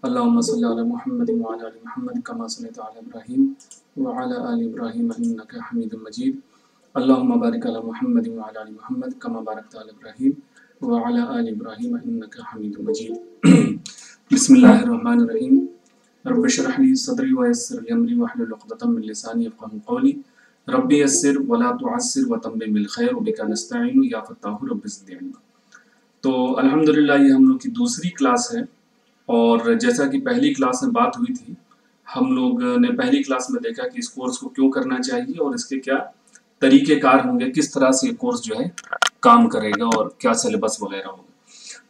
اللهم صل على محمد وعلى آل محمد كما صليت على إبراهيم وعلى آل إبراهيم إنك حميد مجيد. اللهم بارك على محمد وعلى آل محمد كما باركت على إبراهيم وعلى آل إبراهيم إنك حميد مجيد. بسم الله الرحمن الرحيم. رب اشرح لي صدري ويسر لي أمري واحلل عقدة من لساني يفقهوا قولي. ربي يسر ولا تعسر وتمم بالخير وبك نستعين يا فتاح رب زدني علما. تو الحمدللہ یہ ہم لوگ کی دوسری کلاس ہے، اور جیسا کہ پہلی کلاس میں بات ہوئی تھی، ہم لوگ نے پہلی کلاس میں دیکھا کہ اس کورس کو کیوں کرنا چاہیے اور اس کے کیا طریقہ کار ہوں گے، کس طرح سے یہ کورس جو ہے کام کرے گا اور کیا سلیبس وغیرہ ہوگا۔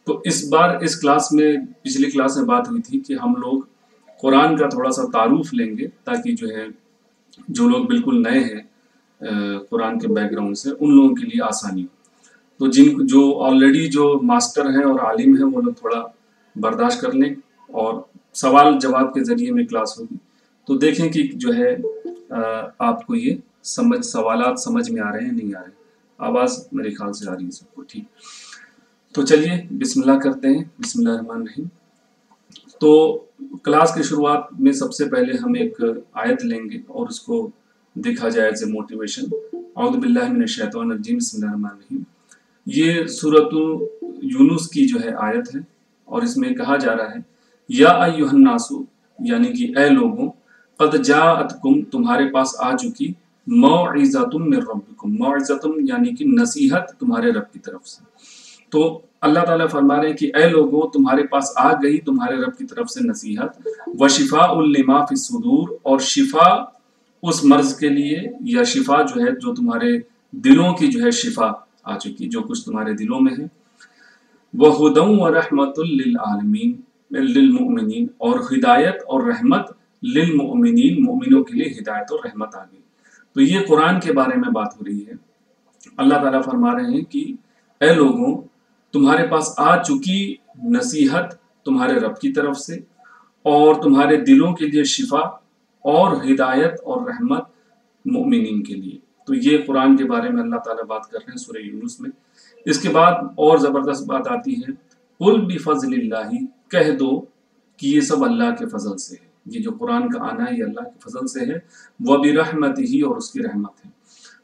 تو اس بار اس کلاس میں پچھلی کلاس میں بات ہوئی تھی کہ ہم لوگ قرآن کا تھوڑا سا تعارف لیں گے، تاکہ جو ہے جو لوگ بالکل نئے ہیں قرآن کے بیک گراؤنڈ سے، ان لوگوں کے لیے آسانی ہو۔ تو جو آلریڈی جو ماسٹر ہیں اور عالم ہیں وہ لوگ تھوڑا برداشت کر لیں، اور سوال جواب کے ذریعے میں کلاس ہوگی، تو دیکھیں کہ جو ہے آپ کو یہ سوالات سمجھ میں آ رہے ہیں نہیں آ رہے ہیں۔ آواز میرے خیال سے آ رہی ہے سب کو، ٹھیک؟ تو چلیے بسم اللہ کرتے ہیں۔ بسم اللہ الرحمن الرحیم۔ تو کلاس کی شروعات میں سب سے پہلے ہم ایک آیت لیں گے اور اس کو دیکھا جائے ایز اے موٹیویشن۔ اعوذ باللہ من الشیطان الرجیم، بسم اللہ الرحمن الرحیم۔ یہ سورۃ یونس کی جو ہے آیت ہے، اور اس میں کہا جا رہا ہے یا ایھا الناس، یعنی کہ اے لوگوں، قد جاءتکم، تمہارے پاس آ چکی، موعظۃ من ربکم، موعظۃ یعنی کہ نصیحت تمہارے رب کی طرف سے۔ تو اللہ تعالیٰ فرما رہے ہیں کہ اے لوگوں، تمہارے پاس آ گئی تمہارے رب کی طرف سے نصیحت، وشفاء لما فی الصدور، اور شفا اس مرض کے لیے، یا شفا جو ہے جو تمہارے دلوں کی جو ہے شفا آ چکی، جو کچھ تمہارے دلوں میں ہے، وَهُدًى وَرَحْمَةٌ لِّلْعَالَمِينَ لِلْمُؤْمِنِينَ، اور ہدایت اور رحمت للمؤمنین، مومنوں کے لیے ہدایت اور رحمت آ گئی۔ تو یہ قرآن کے بارے میں بات ہو رہی ہے۔ اللہ تعالیٰ فرما رہے ہیں کہ اے لوگوں، تمہارے پاس آ چکی نصیحت تمہارے رب کی طرف سے، اور تمہارے دلوں کے لیے شفا اور ہدایت اور رحمت مؤمنین کے لیے۔ تو یہ قرآن کے بارے میں اللہ تعالیٰ بات کر رہے ہیں سورہ یونس میں۔ اس کے بعد اور زبردست بات آتی ہے، قُلْ بِفَضْلِ اللَّهِ، کہہ دو کہ یہ سب اللہ کے فضل سے ہے، یہ جو قرآن کا آنا ہے یہ اللہ کے فضل سے ہے، وَبِرَحْمَتِهِ، اور اس کی رحمت ہے۔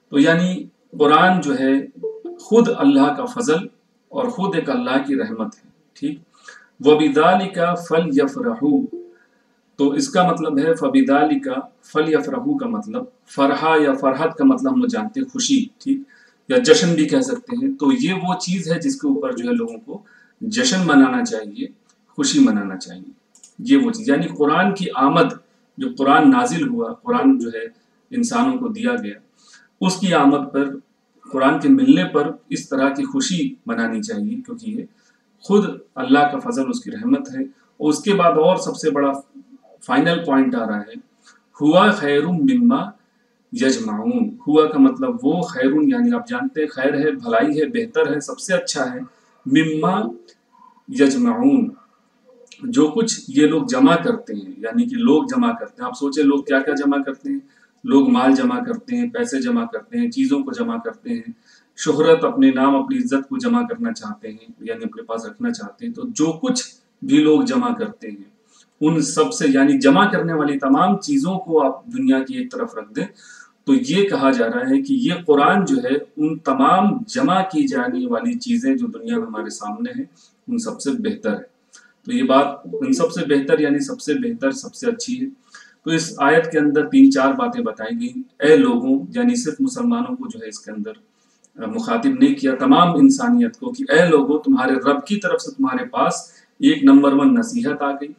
تو یعنی قرآن جو ہے خود اللہ کا فضل اور خود ایک اللہ کی رحمت ہے، ٹھیک؟ وَبِذَلِكَ فَلْيَفْرَحُوا، تو اس کا مطلب ہے فَبِذَلِكَ فَلْيَفْرَحُوا کا مطلب فرحہ یا فرحت کا مطلب ہم لوگ جانتے ہیں خوشی، ٹھیک؟ یا جشن بھی کہہ سکتے ہیں۔ تو یہ وہ چیز ہے جس کے اوپر جو ہے لوگوں کو جشن منانا چاہیے، خوشی منانا چاہیے، یہ وہ چیز، یعنی قرآن کی آمد، جو قرآن نازل ہوا، قرآن جو ہے انسانوں کو دیا گیا، اس کی آمد پر، قرآن کے ملنے پر اس طرح کی خوشی منانی چاہیے، کیونکہ یہ خود اللہ کا فضل، اس کی رحمت ہے۔ اور اس کے بعد اور سب سے بڑا فائنل پوائنٹ آ رہا ہے، ہوا خیر مما یجمعون، ہوا کا مطلب وہ، خیرون یعنی آپ جانتے ہیں خیر ہے، بھلائی ہے، بہتر ہے، سب سے اچھا ہے، مما یجمعون، جو کچھ یہ لوگ جمع کرتے ہیں، یعنی کہ لوگ جمع کرتے ہیں۔ آپ سوچیں لوگ کیا کیا جمع کرتے ہیں؟ لوگ مال جمع کرتے ہیں، پیسے جمع کرتے ہیں، چیزوں کو جمع کرتے ہیں، شہرت، اپنے نام، اپنی عزت کو جمع کرنا چاہتے ہیں، یعنی اپنے پاس رکھنا چاہتے ہیں۔ تو جو کچھ بھی لوگ جمع کرتے ہیں ان سب سے، یعنی جمع کرنے والی تمام چیزوں کو آپ دنیا کی ایک طرف رکھ دیں، تو یہ کہا جا رہا ہے کہ یہ قرآن جو ہے ان تمام جمع کی جانے والی چیزیں جو دنیا میں ہمارے سامنے ہیں ان سب سے بہتر ہے۔ تو یہ بات ان سب سے بہتر یعنی سب سے بہتر، سب سے اچھی ہے۔ تو اس آیت کے اندر 3-4 باتیں بتائی گئی۔ اے لوگوں، یعنی صرف مسلمانوں کو جو ہے اس کے اندر مخاطب نہیں کیا، تمام انسانیت کو، کہ اے لوگوں، تمہارے رب کی طرف سے تمہارے پاس ایک نمبر 1 نصیحت آ گئی،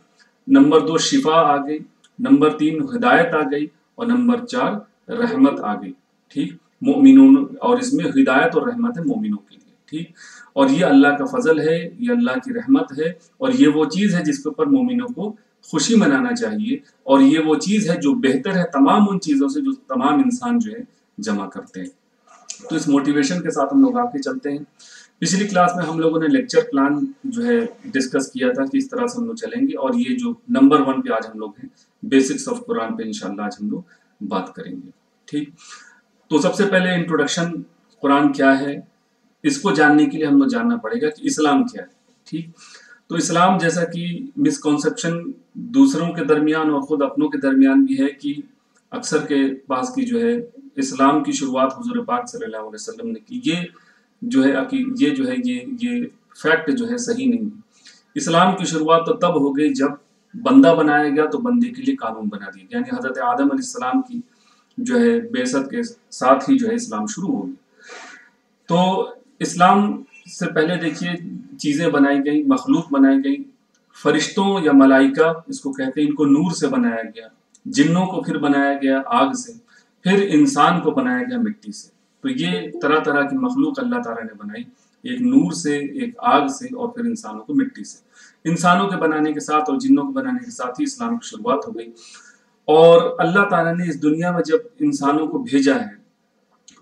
نمبر 2 شفا آ گئی، نمبر 3 ہدایت آ گئی، اور نمبر 4 رحمت آ گئی، ٹھیک؟ مومنون، اور اس میں ہدایت اور رحمت ہے مومنوں کے لیے، ٹھیک؟ اور یہ اللہ کا فضل ہے، یہ اللہ کی رحمت ہے، اور یہ وہ چیز ہے جس کے اوپر مومنوں کو خوشی منانا چاہیے، اور یہ وہ چیز ہے جو بہتر ہے تمام ان چیزوں سے جو تمام انسان جو ہے جمع کرتے ہیں۔ تو اس موٹیویشن کے ساتھ ہم لوگ آگے چلتے ہیں۔ پچھلی کلاس میں ہم لوگوں نے لیکچر پلان جو ہے ڈسکس کیا تھا کہ اس طرح سے ہم لوگ چلیں گے، اور یہ جو نمبر 1 پہ آج ہم لوگ ہیں، بیسکس آف قرآن پہ انشاءاللہ آج ہم لوگ بات کریں گے، ٹھیک؟ تو سب سے پہلے انٹروڈکشن، قرآن کیا ہے، اس کو جاننے کے لیے ہم لوگ جاننا پڑے گا کہ اسلام کیا ہے، ٹھیک؟ تو اسلام جیسا کہ مسکنسیپشن دوسروں کے درمیان اور خود اپنوں کے درمیان بھی ہے کہ اکثر کے پاس کی جو ہے اسلام کی شروعات حضور پاک صلی اللہ علیہ وسلم نے کی، یہ جو ہے یہ فیکٹ جو ہے صحیح نہیں ہے۔ اسلام کی شروعات تو تب ہو گئی جب بندہ بنایا گیا تو بندے کے لیے قانون بنا دیا، یعنی حضرت آدم علیہ السلام کی جو ہے بعثت کے ساتھ ہی جو ہے اسلام شروع ہو گیا۔ تو اسلام سے پہلے دیکھیے چیزیں بنائی گئی، مخلوق بنائی گئی، فرشتوں یا ملائکہ اس کو کہتے ہیں، ان کو نور سے بنایا گیا، جنوں کو پھر بنایا گیا آگ سے، پھر انسان کو بنایا گیا مٹی سے۔ تو یہ طرح طرح کی مخلوق اللہ تعالیٰ نے بنائی، ایک نور سے، ایک آگ سے، اور پھر انسانوں کو مٹی سے۔ انسانوں کے بنانے کے ساتھ اور جنوں کو بنانے کے ساتھ ہی اسلام کی شروعات ہو گئی۔ اور اللہ تعالیٰ نے اس دنیا میں جب انسانوں کو بھیجا ہے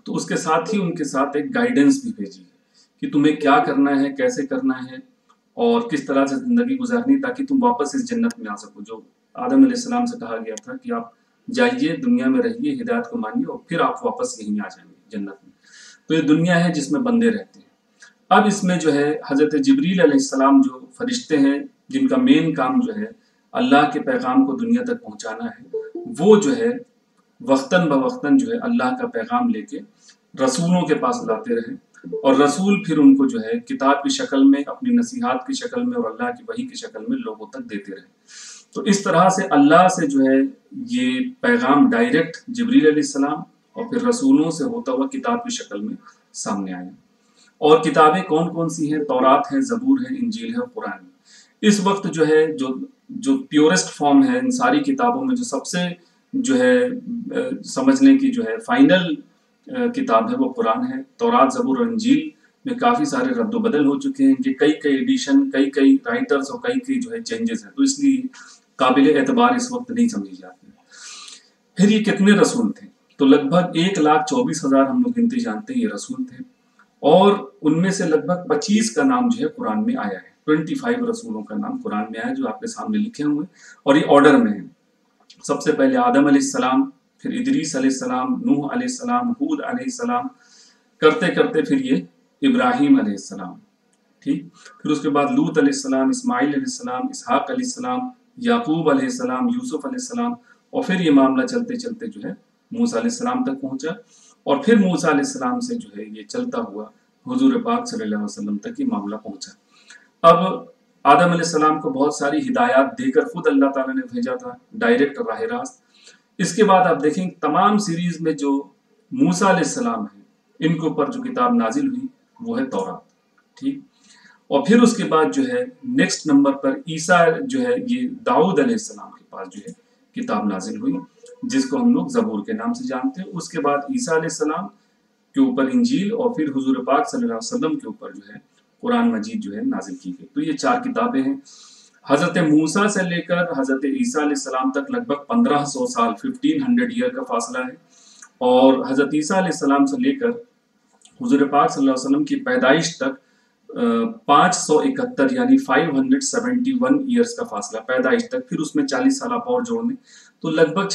تو اس کے ساتھ ہی ان کے ساتھ ایک گائیڈنس بھی بھیجی ہے کہ تمہیں کیا کرنا ہے، کیسے کرنا ہے، اور کس طرح سے زندگی گزارنی تاکہ تم واپس اس جنت میں آ سکو۔ جو آدم علیہ السلام سے کہا گیا تھا کہ آپ جائیے، دنیا میں رہیے، ہدایت کو مانیے، اور پھر آپ واپس یہیں آ جائیں گے جنت میں۔ تو یہ دنیا ہے جس میں بندے رہتے ہیں۔ اب اس میں جو ہے حضرت جبریل علیہ السلام جو فرشتے ہیں جن کا مین کام جو ہے اللہ کے پیغام کو دنیا تک پہنچانا ہے، وہ جو ہے وقتاً بوقتاً جو ہے اللہ کا پیغام لے کے رسولوں کے پاس لاتے رہے، اور رسول پھر ان کو جو ہے کتاب کی شکل میں، اپنی نصیحات کی شکل میں اور اللہ کی وحی کی شکل میں لوگوں تک دیتے رہے۔ تو اس طرح سے اللہ سے جو ہے یہ پیغام ڈائریکٹ جبریل علیہ السلام اور پھر رسولوں سے ہوتا ہوا کتاب کی شکل میں سامنے آیا۔ اور کتابیں کون کون سی ہیں؟ تورات ہے، زبور ہے، انجیل ہے اور قرآن ہے۔ اس وقت جو ہے جو پیورسٹ فارم ہے ان ساری کتابوں میں، جو سب سے جو ہے سمجھنے کی جو ہے فائنل کتاب ہے وہ قرآن ہے۔ تورات، زبور اور انجیل میں کافی سارے رد و بدل ہو چکے ہیں، ان کے کئی ایڈیشن، کئی رائٹرز اور کئی جو ہے چینجز ہیں، تو اس لیے قابل اعتبار اس وقت نہیں سمجھی جاتی۔ پھر یہ کتنے رسول تھے؟ تو لگ بھگ 1,24,000 ہم لوگ گنتی جانتے ہیں یہ رسول تھے، اور ان میں سے لگ بھگ 25 کا نام جو ہے قرآن میں آیا ہے۔ 25 رسولوں کا نام قرآن میں آیا جو آپ کے سامنے لکھے ہوئے، اور یہ آرڈر میں ہے۔ سب سے پہلے آدم علیہ السلام، پھر ادریس علیہ السلام، نوح علیہ السلام، ہود علیہ السلام، کرتے کرتے پھر یہ ابراہیم علیہ السلام، ٹھیک، پھر اس کے بعد لوط علیہ السلام، اسماعیل علیہ السلام، اسحاق علیہ السلام، یعقوب علیہ السلام، یوسف علیہ السلام، اور پھر یہ معاملہ چلتے چلتے جو ہے موسیٰ علیہ السلام تک پہنچا، اور پھر موسیٰ علیہ السلام سے جو ہے یہ چلتا ہوا حضور پاک صلی اللہ علیہ وسلم تک یہ معاملہ پہنچا۔ اب آدم علیہ السلام کو بہت ساری ہدایات دے کر خود اللہ تعالیٰ نے بھیجا تھا، ڈائریکٹ راہ راست۔ اس کے بعد آپ دیکھیں تمام سیریز میں جو موسیٰ علیہ السلام ہیں ان کے اوپر جو کتاب نازل ہوئی وہ ہے تورات، ٹھیک، اور پھر اس کے بعد جو ہے نیکسٹ نمبر پر عیسیٰ جو ہے یہ داؤد علیہ السلام کے پاس جو ہے کتاب نازل ہوئی جس کو ہم لوگ زبور کے نام سے جانتے ہیں۔ اس کے بعد عیسیٰ علیہ السلام کے اوپر انجیل، اور پھر حضور پاک صلی اللہ علیہ وسلم کے اوپر جو ہے قرآن مجید جو ہے نازل کی گئی۔ تو یہ 4 کتابیں ہیں۔ حضرت موسیٰ سے لے کر حضرت عیسیٰ علیہ السلام تک لگ بھگ 1500 سال 1500 ایئر کا فاصلہ ہے، اور حضرت عیسیٰ علیہ السلام سے لے کر حضور پاک صلی اللہ علیہ وسلم کی پیدائش تک 571 یعنی 571 ایئرس کا فاصلہ پیدائش تک، پھر اس میں 40 سال آپ اور جوڑ لیں تو لگ بھگ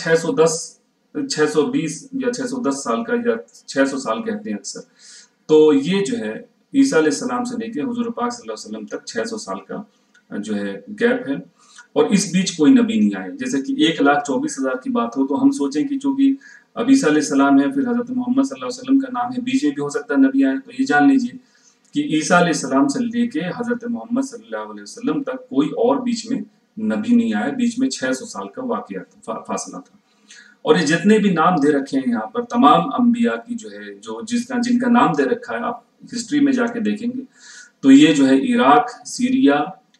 620 یا 610 سال کا، یا 600 سال کہتے ہیں اکثر۔ تو یہ جو ہے عیسیٰ علیہ السلام سے لے کے حضور پاک صلی اللہ علیہ وسلم تک 600 سال کا جو ہے گیپ ہے، اور اس بیچ کوئی نبی نہیں آئے۔ جیسے کہ 1,24,000 کی بات ہو تو ہم سوچیں کہ چونکہ اب عیسیٰ علیہ السلام ہے، پھر حضرت محمد صلی اللہ علیہ وسلم کا نام ہے، بیچ میں بھی ہو سکتا ہے نبی آئے، تو یہ جان لیجئے کہ عیسیٰ علیہ السلام سے لے کے حضرت محمد صلی اللہ علیہ وسلم تک کوئی اور بیچ میں نبی نہیں آیا، بیچ میں 600 سال کا واقعہ فاصلہ تھا۔ اور یہ جتنے بھی نام دے رکھے ہیں یہاں پر تمام انبیاء کی جو ہے جن کا نام دے رکھا ہے، آپ ہسٹری میں جا کے دیکھیں گے تو یہ جو ہے عراق،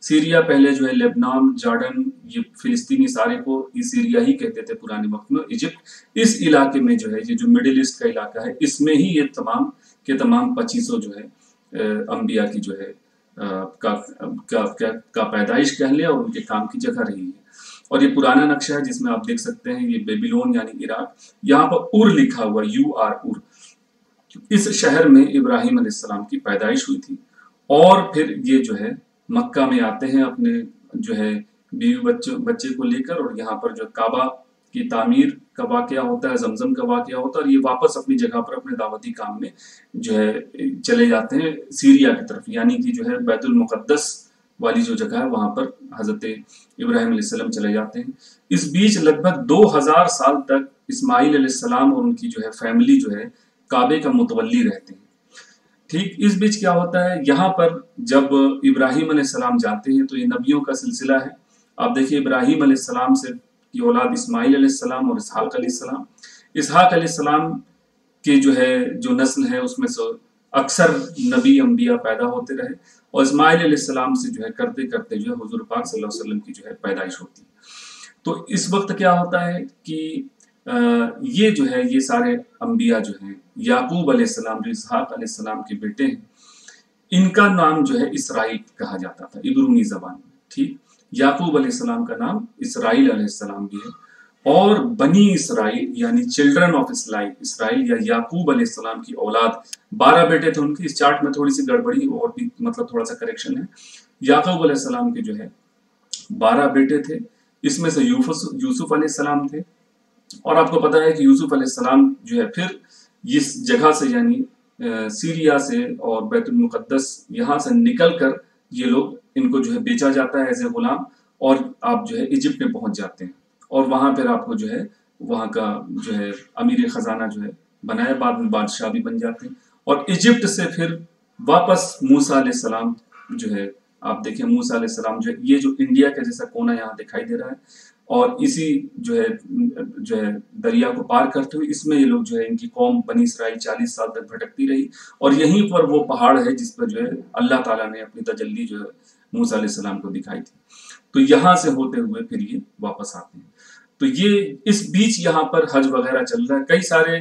سیریا پہلے جو ہے لبنان، جارڈن، یہ فلسطینی سارے کو یہ سیریا ہی کہتے تھے پرانے وقت میں، ایجپٹ، اس علاقے میں جو ہے یہ جو مڈل ایسٹ کا علاقہ ہے اس میں ہی یہ تمام کے تمام 2500 جو ہے انبیاء کی جو ہے کا پیدائش کہہ لیں اور ان کے کام کی جگہ رہی ہے۔ اور یہ پرانا نقشہ ہے جس میں آپ دیکھ سکتے ہیں یہ بیبیلون یعنی عراق، یہاں پر ار لکھا ہوا، ار، اس شہر میں ابراہیم علیہ السلام کی پیدائش ہوئی تھی، اور پھر یہ جو ہے مکہ میں آتے ہیں اپنے جو ہے بیوی بچے کو لے کر، اور یہاں پر جو کعبہ کی تعمیر کا واقعہ ہوتا ہے، زمزم کا واقعہ ہوتا ہے، اور یہ واپس اپنی جگہ پر اپنے دعوتی کام میں جو ہے چلے جاتے ہیں سیریا کی طرف، یعنی کہ جو ہے بیت المقدس والی جو جگہ ہے وہاں پر حضرت ابراہیم علیہ السلام چلے جاتے ہیں۔ اس بیچ لگ بھگ 2000 سال تک اسماعیل علیہ السلام اور ان کی جو ہے فیملی جو ہے کعبے کا متولی رہتے ہیں۔ ٹھیک، اس بیچ کیا ہوتا ہے، یہاں پر جب ابراہیم علیہ السلام جاتے ہیں تو یہ نبیوں کا سلسلہ ہے۔ آپ دیکھیے ابراہیم علیہ السلام سے کی اولاد اسماعیل علیہ السلام اور اسحاق علیہ السلام۔ اسحاق علیہ السلام کے جو ہے جو نسل ہے اس میں سے اکثر نبی انبیاء پیدا ہوتے رہے، اور اسماعیل علیہ السلام سے جو ہے کرتے کرتے جو ہے حضور پاک صلی اللہ علیہ وسلم کی جو ہے پیدائش ہوتی ہے۔ تو اس وقت کیا ہوتا ہے کہ یہ جو ہے یہ سارے انبیاء جو ہیں، یعقوب علیہ السلام جو اسحاق علیہ السلام کے بیٹے ہیں، ان کا نام جو ہے اسرائیل کہا جاتا تھا عبرونی زبان میں۔ ٹھیک، یعقوب علیہ السلام کا نام اسرائیل علیہ السلام بھی ہے، اور بنی اسرائیل یعنی چلڈرن آف اسرائیل یا یعقوب علیہ السلام کی اولاد 12 بیٹے تھے ان کی۔ اس چارٹ میں تھوڑی سی گڑبڑی اور بھی مطلب تھوڑا سا کریکشن ہے۔ یعقوب علیہ السلام کے جو ہے 12 بیٹے تھے، اس میں سے یوسف علیہ السلام تھے، اور آپ کو پتا ہے کہ یوسف علیہ السلام جو ہے پھر اس جگہ سے یعنی سیریا سے اور بیت المقدس یہاں سے نکل کر یہ لوگ ان کو جو ہے بیچا جاتا ہے ایز اے غلام، اور آپ جو ہے ایجپٹ میں پہنچ جاتے ہیں، اور وہاں پھر آپ کو جو ہے وہاں کا جو ہے امیر خزانہ جو ہے بنایا، بعد میں بادشاہ بھی بن جاتے ہیں، اور ایجپٹ سے پھر واپس موسیٰ علیہ السلام جو ہے، آپ دیکھیں موسیٰ علیہ السلام جو ہے یہ جو انڈیا کا جیسا کونا یہاں دکھائی دے رہا ہے، اور اسی جو ہے دریا کو پار کرتے ہوئے اس میں یہ لوگ جو ہے ان کی قوم بنی اسرائیل 40 سال تک بھٹکتی رہی، اور یہیں پر وہ پہاڑ ہے جس پر جو ہے اللہ تعالیٰ نے اپنی تجلی جو ہے موسیٰ علیہ السلام کو دکھائی تھی، تو یہاں سے ہوتے ہوئے پھر یہ واپس آتے ہیں۔ تو یہ اس بیچ یہاں پر حج وغیرہ چل رہا ہے، کئی سارے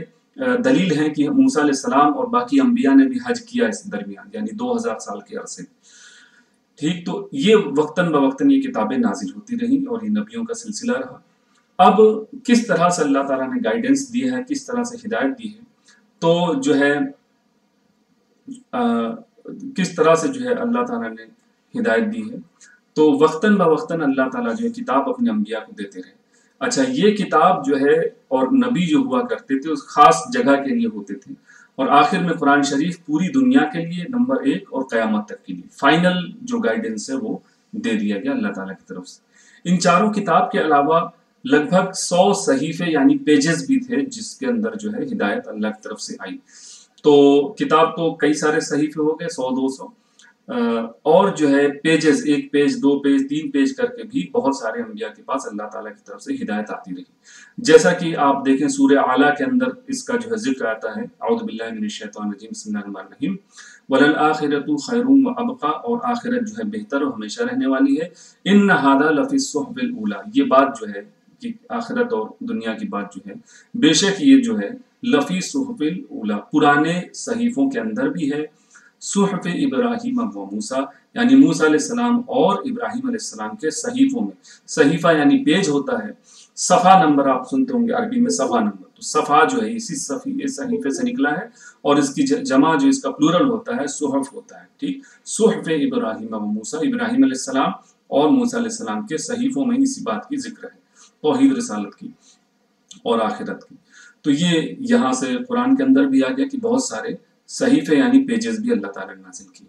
دلیل ہیں کہ موسیٰ علیہ السلام اور باقی انبیاء نے بھی حج کیا اس درمیان، یعنی 2000 سال کے عرصے۔ ٹھیک، تو یہ وقتاً بوقتاً یہ کتابیں نازل ہوتی رہیں اور یہ نبیوں کا سلسلہ رہا۔ اب کس طرح سے اللہ تعالیٰ نے گائیڈنس دی ہے، کس طرح سے ہدایت دی ہے، تو جو ہے کس طرح سے جو ہے اللہ تعالیٰ نے ہدایت دی ہے، تو وقتاً بوقتاً اللہ تعالیٰ جو ہے کتاب اپنے انبیاء کو دیتے رہے۔ اچھا، یہ کتاب جو ہے اور نبی جو ہوا کرتے تھے اس خاص جگہ کے لیے ہوتے تھے، اور آخر میں قرآن شریف پوری دنیا کے لیے نمبر 1 اور قیامت تک کے لیے فائنل جو گائیڈنس ہے وہ دے دیا گیا اللہ تعالیٰ کی طرف سے۔ ان چاروں کتاب کے علاوہ لگ بھگ 100 صحیفے یعنی پیجز بھی تھے جس کے اندر جو ہے ہدایت اللہ کی طرف سے آئی۔ تو کتاب تو کئی سارے صحیفے ہو گئے، 100-200، اور جو ہے پیجز 1 پیج 2 پیج 3 پیج کر کے بھی بہت سارے انبیاء کے پاس اللہ تعالیٰ کی طرف سے ہدایت آتی رہی، جیسا کہ آپ دیکھیں سورہ اعلیٰ کے اندر اس کا جو ہے ذکر آتا ہے، اعوذ باللہ من الشیطان الرجیم، بسم اللہ الرحمن الرحیم، وَلَلْآخِرَةُ خَيْرٌ وَأَبْقَىٰ، اور آخرت جو ہے بہتر اور ہمیشہ رہنے والی ہے، إِنَّ هَٰذَا لَفِي الصُّحُفِ الْأُولَىٰ، یہ بات جو ہے کہ آخرت اور دنیا کی بات جو ہے بے شک یہ جو ہے لفی الصحف الاولیٰ پرانے صحیفوں کے اندر بھی ہے، صحف ابراہیم و موسیٰ یعنی موسیٰ علیہ السلام اور ابراہیم علیہ السلام کے صحیفوں میں، صحیفہ یعنی پیج ہوتا ہے، صفحہ نمبر آپ سنتے ہوں گے عربی میں صفحہ نمبر، تو صفحہ جو ہے اسی صحیفے سے نکلا ہے، اور اس کی جمع جو اس کا پلورل ہوتا ہے صحف ہوتا ہے۔ ٹھیک، صحف ابراہیم و موسیٰ، ابراہیم علیہ السلام اور موسیٰ علیہ السلام کے صحیفوں میں اسی بات کی ذکر ہے، توحید رسالت کی اور آخرت کی۔ تو یہ یہاں سے قرآن کے اندر بھی آ گیا کہ بہت سارے صحیفے یعنی پیجز بھی اللہ تعالیٰ نے نازل کیے۔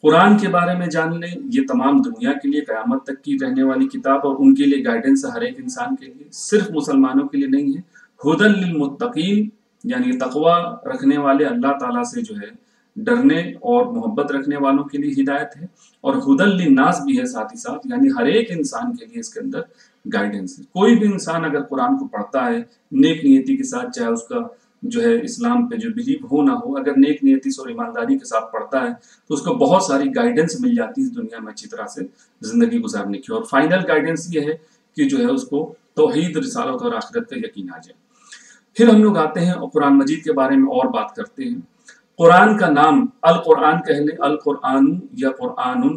قرآن کے بارے میں جان لیں، یہ تمام دنیا کے لیے قیامت تک کی رہنے والی کتاب، اور ان کے لیے گائیڈنس ہر ایک انسان کے لیے، صرف مسلمانوں کے لیے نہیں ہے۔ ہدی للمتقین یعنی تقوی رکھنے والے، اللہ تعالیٰ سے جو ہے ڈرنے اور محبت رکھنے والوں کے لیے ہدایت ہے، اور ہدی للناس بھی ہے ساتھ ہی ساتھ، یعنی ہر ایک انسان کے لیے اس کے اندر گائیڈنس ہے۔ کوئی بھی انسان اگر قرآن کو پڑھتا ہے نیک نیتی کے ساتھ، چاہے اس کا جو ہے اسلام پہ جو بلیو ہو نہ ہو، اگر نیک نیتی سے اور ایمانداری کے ساتھ پڑھتا ہے تو اس کو بہت ساری گائیڈنس مل جاتی ہے اس دنیا میں اچھی طرح سے زندگی گزارنے کی، اور فائنل گائیڈنس یہ ہے کہ جو ہے اس کو توحید رسالت اور آخرت کا یقین آ جائے۔ پھر ہم لوگ آتے ہیں اور قرآن مجید کے بارے میں اور بات کرتے ہیں۔ قرآن کا نام القرآن کہہ لیں، القرآن یا قرآن،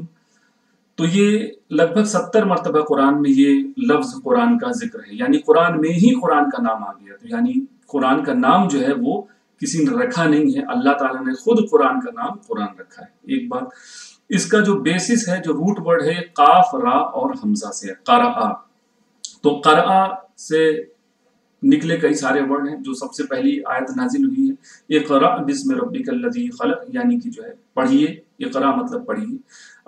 تو یہ لگ بھگ 70 مرتبہ قرآن میں یہ لفظ قرآن کا ذکر ہے، یعنی قرآن میں ہی قرآن کا نام آ گیا، تو یعنی قرآن کا نام جو ہے وہ کسی نے رکھا نہیں ہے، اللہ تعالیٰ نے خود قرآن کا نام قرآن رکھا ہے۔ ایک بات، اس کا جو بیسس ہے، جو روٹ ورڈ ہے، قاف را اور حمزہ سے ہے، قرآ، تو قرآ سے نکلے کئی سارے ورڈ ہیں۔ جو سب سے پہلی آیت نازل ہوئی ہے اقرأ بسم ربک الذی خلق، یعنی کہ جو ہے پڑھیے، اقرأ مطلب پڑھیے۔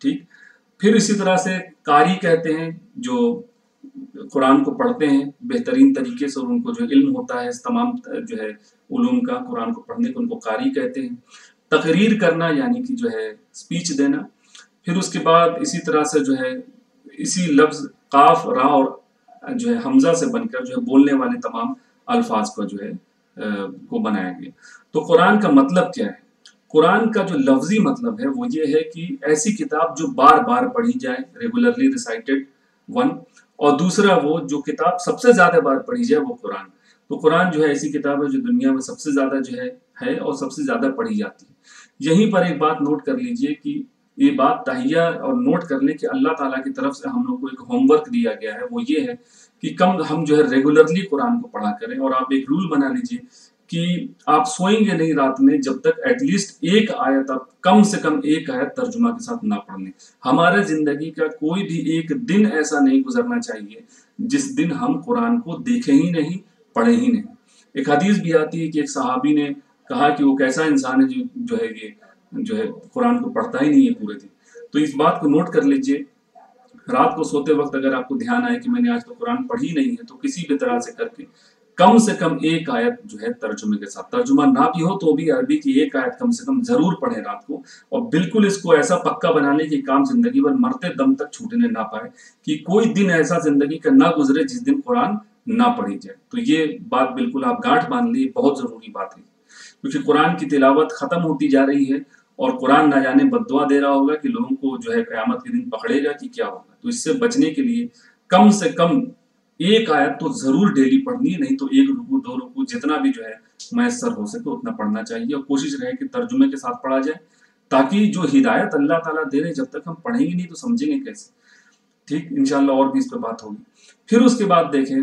ٹھیک. پھر اسی طرح سے قاری کہتے ہیں جو قرآن کو پڑھتے ہیں بہترین طریقے سے اور ان کو جو علم ہوتا ہے اس تمام جو ہے علوم کا، قرآن کو پڑھنے کو، ان کو قاری کہتے ہیں. تقریر کرنا یعنی کہ جو ہے اسپیچ دینا. پھر اس کے بعد اسی طرح سے جو ہے اسی لفظ قاف را اور جو ہے حمزہ سے بن کر جو ہے بولنے والے تمام الفاظ کو جو ہے کو بنایا گیا. تو قرآن کا مطلب کیا ہے؟ قرآن کا جو لفظی مطلب ہے وہ یہ ہے کہ ایسی کتاب جو بار بار پڑھی جائے، ریگولرلی ریسائٹڈ، ون. اور دوسرا وہ جو کتاب سب سے زیادہ بار پڑھی جائے وہ قرآن. تو قرآن جو ہے ایسی کتاب ہے جو دنیا میں سب سے زیادہ جو ہے اور سب سے زیادہ پڑھی جاتی ہے. یہیں پر ایک بات نوٹ کر لیجئے کہ یہ بات تہیہ اور نوٹ کر لیں کہ اللہ تعالیٰ کی طرف سے ہم لوگ کو ایک ہوم ورک دیا گیا ہے، وہ یہ ہے کہ ہم جو ہے ریگولرلی قرآن کو پڑھا کریں. اور آپ ایک رول بنا لیجئے کہ آپ سوئیں گے نہیں رات میں جب تک ایٹ لیسٹ ایک آیت، آپ کم سے کم ایک آیت ترجمہ کے ساتھ نہ پڑھ لیں. ہمارے زندگی کا کوئی بھی ایک دن ایسا نہیں گزرنا چاہیے جس دن ہم قرآن کو دیکھیں ہی نہیں، پڑھیں ہی نہیں. ایک حدیث بھی آتی ہے کہ ایک صحابی نے کہا کہ وہ کیسا انسان ہے جو ہے یہ جو ہے قرآن کو پڑھتا ہی نہیں ہے پورے دن. تو اس بات کو نوٹ کر لیجئے، رات کو سوتے وقت اگر آپ کو دھیان آئے کہ میں نے آج تو قرآن پڑھی نہیں ہے، تو کسی بھی طرح سے کر کے کم سے کم ایک آیت جو ہے ترجمے کے ساتھ، ترجمہ نہ بھی ہو تو بھی عربی کی ایک آیت کم سے کم ضرور پڑھیں رات کو. اور بالکل اس کو ایسا پکا بنا لیں کہ کام زندگی بھر مرتے دم تک چھوٹنے نہ پائے، کہ کوئی دن ایسا زندگی کا نہ گزرے جس دن قرآن نہ پڑھی جائے. تو یہ بات بالکل آپ گانٹھ باندھ لی، بہت ضروری بات ہے، کیونکہ قرآن کی تلاوت ختم ہوتی جا رہی ہے اور قرآن نہ جانے بد دعا دے رہا ہوگا کہ لوگوں کو جو ہے قیامت کے دن پکڑے گا کہ کیا ہوگا. تو اس سے بچنے کے لیے کم سے کم ایک آیت تو ضرور ڈیلی پڑھنی ہے، نہیں تو ایک رکوع، دو رکوع، جتنا بھی جو ہے میسر ہو سکے اتنا پڑھنا چاہیے. اور کوشش رہے کہ ترجمے کے ساتھ پڑھا جائے، تاکہ جو ہدایت اللہ تعالیٰ دے رہے جب تک ہم پڑھیں گے نہیں تو سمجھیں گے کیسے. ٹھیک، انشاءاللہ اور بھی اس پہ بات ہوگی. پھر اس کے بعد دیکھیں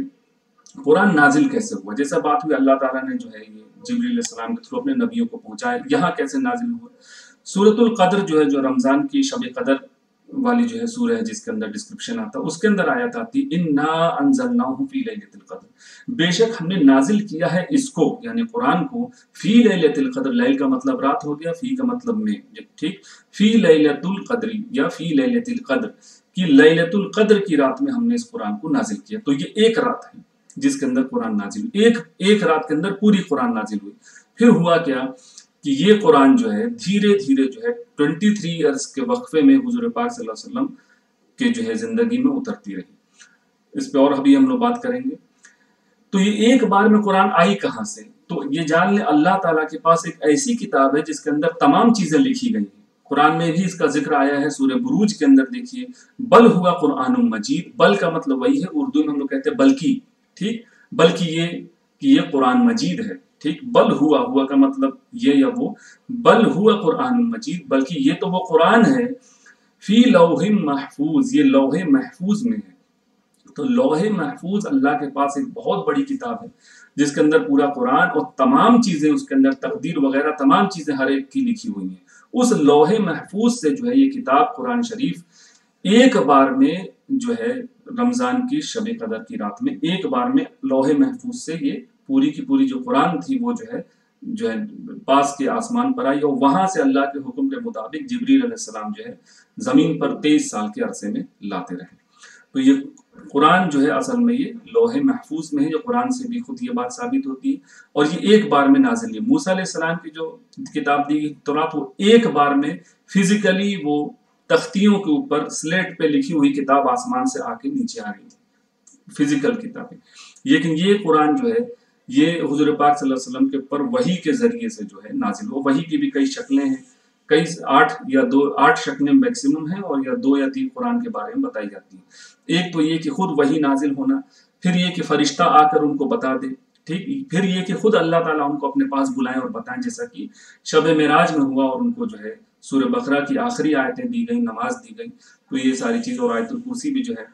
قرآن نازل کیسے ہوا. جیسا بات ہوئی اللہ تعالیٰ نے جو ہے یہ جبریل علیہ السلام کے تھرو اپنے نبیوں کو پہنچایا. یہاں کیسے نازل ہوا؟ سورۃ القدر جو ہے، جو رمضان کی شب قدر والی جو ہے سورہ ہے جس کے اندر ڈسکرپشن آتا ہے، اس کے اندر آیت آتی انا انزلناہ فی لیلۃ القدر، بے شک ہم نے نازل کیا ہے اس کو یعنی قرآن کو فی لیلۃ القدر. لیل کا مطلب رات ہو گیا، فی کا مطلب میں، ٹھیک، فی لیلۃ القدر یا فی لیلۃ القدر، کہ لیلۃ القدر کی رات میں ہم نے اس قرآن کو نازل کیا. تو یہ ایک رات ہے جس کے اندر قرآن نازل ہوئی، ایک رات کے اندر پوری قرآن نازل ہوئی. پھر ہوا کیا کہ یہ قرآن جو ہے دھیرے دھیرے جو ہے 23 ایئرس کے وقفے میں حضور پاک صلی اللہ علیہ وسلم کے جو ہے زندگی میں اترتی رہی. اس پہ اور ابھی ہم لوگ بات کریں گے. تو یہ ایک بار میں قرآن آئی کہاں سے؟ تو یہ جان لیں اللہ تعالیٰ کے پاس ایک ایسی کتاب ہے جس کے اندر تمام چیزیں لکھی گئی ہیں. قرآن میں بھی اس کا ذکر آیا ہے، سورہ بروج کے اندر دیکھیے، بل ہوا قرآن مجید. بل کا مطلب وہی ہے، اردو میں ہم لوگ کہتے ہیں بلکہ، ٹھیک، بلکہ یہ کہ یہ قرآن مجید ہے. ٹھیک، بل ہوا کا مطلب یہ یا وہ، بل ہوا قرآن مجید، بلکہ یہ تو وہ قرآن ہے فی لوح محفوظ، یہ لوح محفوظ میں ہے. تو لوح محفوظ اللہ کے پاس ایک بہت بڑی کتاب ہے جس کے اندر پورا قرآن اور تمام چیزیں اس کے اندر تقدیر وغیرہ تمام چیزیں ہر ایک کی لکھی ہوئی ہیں. اس لوح محفوظ سے جو ہے یہ کتاب قرآن شریف ایک بار میں جو ہے رمضان کی شب قدر کی رات میں ایک بار میں لوح محفوظ سے یہ پوری کی پوری جو قرآن تھی وہ جو ہے پاس کے آسمان پر آئی، اور وہاں سے اللہ کے حکم کے مطابق جبریل علیہ السلام جو ہے زمین پر 23 سال کے عرصے میں لاتے رہے. تو یہ قرآن جو ہے اصل میں یہ لوح محفوظ میں ہے، جو قرآن سے بھی خود یہ بات ثابت ہوتی ہے. اور یہ ایک بار میں نازل ہے. موسیٰ علیہ السلام کی جو کتاب دی گئی تورات، وہ ایک بار میں فزیکلی وہ تختیوں کے اوپر سلیٹ پہ لکھی ہوئی کتاب آسمان سے آ کے نیچے آ گئی تھی، فزیکل کتابیں. لیکن یہ قرآن جو ہے یہ حضور پاک صلی اللہ علیہ وسلم کے پر وحی کے ذریعے سے جو ہے نازل ہوا. وحی کی بھی کئی شکلیں ہیں، کئی 8 شکلیں میکسیمم ہیں، اور یا 2 یا 3 قرآن کے بارے میں بتائی جاتی ہیں. ایک تو یہ کہ خود وحی نازل ہونا، پھر یہ کہ فرشتہ آ کر ان کو بتا دے، ٹھیک، پھر یہ کہ خود اللہ تعالیٰ ان کو اپنے پاس بلائیں اور بتائیں، جیسا کہ شب معراج میں ہوا اور ان کو جو ہے سورہ بقرہ کی آخری آیتیں دی گئیں، نماز دی گئی. تو یہ ساری چیز، اور آیت الکرسی بھی جو ہے.